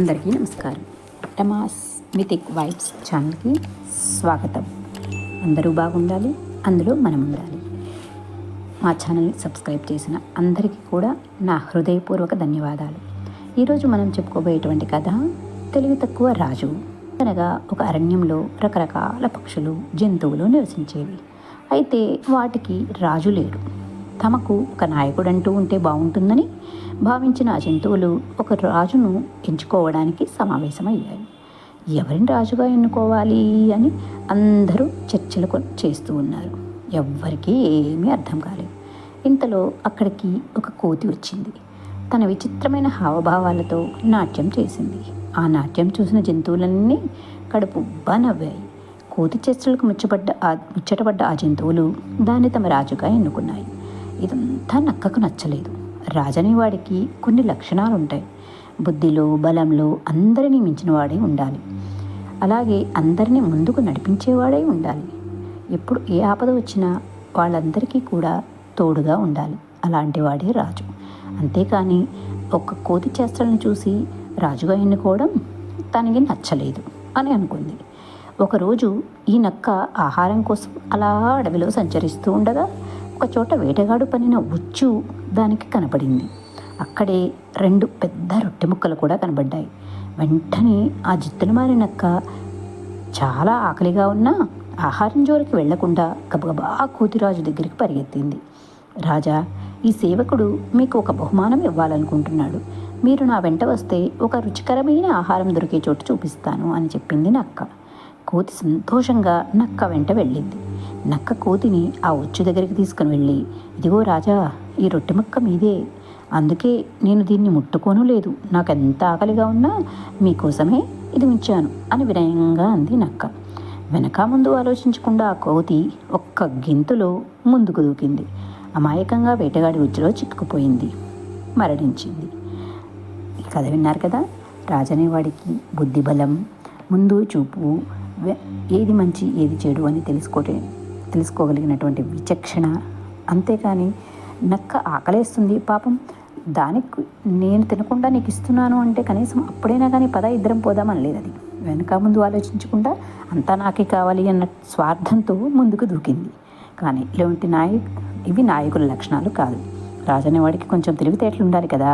అందరికీ నమస్కారం. Rama's mythic vibes ఛానల్కి స్వాగతం. అందరూ బాగుండాలి, అందులో మనం ఉండాలి. మా ఛానల్ని సబ్స్క్రైబ్ చేసిన అందరికీ కూడా నా హృదయపూర్వక ధన్యవాదాలు. ఈరోజు మనం చెప్పుకోబోయేటువంటి కథ తెలివి తక్కువ రాజు. అనగా ఒక అరణ్యంలో రకరకాల పక్షులు, జంతువులు నివసించేవి. అయితే వాటికి రాజు లేడు. తమకు ఒక నాయకుడు అంటూ ఉంటే బాగుంటుందని భావించిన ఆ జంతువులు ఒక రాజును ఎంచుకోవడానికి సమావేశమయ్యాయి. ఎవరిని రాజుగా ఎన్నుకోవాలి అని అందరూ చర్చలు చేస్తూ ఉన్నారు. ఎవ్వరికీ ఏమీ అర్థం కాలేదు. ఇంతలో అక్కడికి ఒక కోతి వచ్చింది. తన విచిత్రమైన హావభావాలతో నాట్యం చేసింది. ఆ నాట్యం చూసిన జంతువులన్నీ కడుపుబ్బా నవ్వాయి. కోతి చేష్టలకు ముచ్చటపడ్డ ఆ జంతువులు దాన్ని తమ రాజుగా ఎన్నుకున్నాయి. ఇదంతా నక్కకు నచ్చలేదు. రాజనేవాడికి కొన్ని లక్షణాలు ఉంటాయి. బుద్ధిలో, బలంలో అందరినీ మించిన వాడే ఉండాలి. అలాగే అందరినీ ముందుకు నడిపించేవాడే ఉండాలి. ఎప్పుడు ఏ ఆపద వచ్చినా వాళ్ళందరికీ కూడా తోడుగా ఉండాలి. అలాంటి వాడే రాజు. అంతేకాని ఒక్క కోతి చేష్టలను చూసి రాజుగా ఎన్నుకోవడం తనకి నచ్చలేదు అని అనుకుంది. ఒకరోజు ఈ నక్క ఆహారం కోసం అలా అడవిలో సంచరిస్తూ ఉండగా ఒకచోట వేటగాడు పనిన ఉచ్చు దానికి కనపడింది. అక్కడే 2 పెద్ద రొట్టె ముక్కలు కూడా కనబడ్డాయి. వెంటనే ఆ జిత్తులు మారిన నక్క చాలా ఆకలిగా ఉన్నా ఆహారం జోలికి వెళ్లకుండా గబగబా కోతిరాజు దగ్గరికి పరిగెత్తింది. రాజా, ఈ సేవకుడు మీకు ఒక బహుమానం ఇవ్వాలనుకుంటున్నాడు. మీరు నా వెంట వస్తే ఒక రుచికరమైన ఆహారం దొరికే చోటు చూపిస్తాను అని చెప్పింది నక్క. కోతి సంతోషంగా నక్క వెంట వెళ్ళింది. నక్క కోతిని ఆ ఉచ్చు దగ్గరికి తీసుకుని వెళ్ళి, ఇదిగో రాజా, ఈ రొట్టె ముక్క మీదే. అందుకే నేను దీన్ని ముట్టుకోను లేదు. నాకు ఎంత ఆకలిగా ఉన్నా మీకోసమే ఇది ఉంచాను అని వినయంగా అంది నక్క. వెనక ముందు ఆలోచించకుండా ఆ కోతి ఒక్క గెంతులో ముందుకు దూకింది. అమాయకంగా వేటగాడి ఉచ్చులో చిక్కుకుపోయింది, మరణించింది. ఈ కథ విన్నారు కదా. రాజనేవాడికి బుద్ధి, బలం, ముందు చూపు, ఏది మంచి ఏది చెడు అని తెలుసుకోగలిగినటువంటి విచక్షణ. అంతేకాని నక్క ఆకలేస్తుంది పాపం, దానికి నేను తినకుండా నీకు ఇస్తున్నాను అంటే కనీసం అప్పుడైనా కానీ పద ఇద్దరం పోదామని లేదు. అది వెనక ముందు ఆలోచించకుండా అంతా నాకే కావాలి అన్న స్వార్థంతో ముందుకు దూకింది. కానీ ఇవి నాయకుల లక్షణాలు కాదు. రాజనేవాడికి కొంచెం తెలివితేటలు ఉండాలి కదా.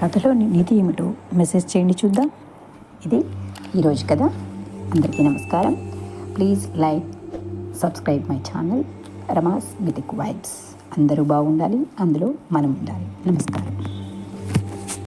కథలోని నీతి ఏమిటో మెసేజ్ చేయండి చూద్దాం. ఇది ఈరోజు కదా. అందరికీ నమస్కారం. Please like, subscribe my channel Rama's mythic vibes. అందరూ బాగుండాలి, అందులో మనం ఉండాలి. నమస్కారం.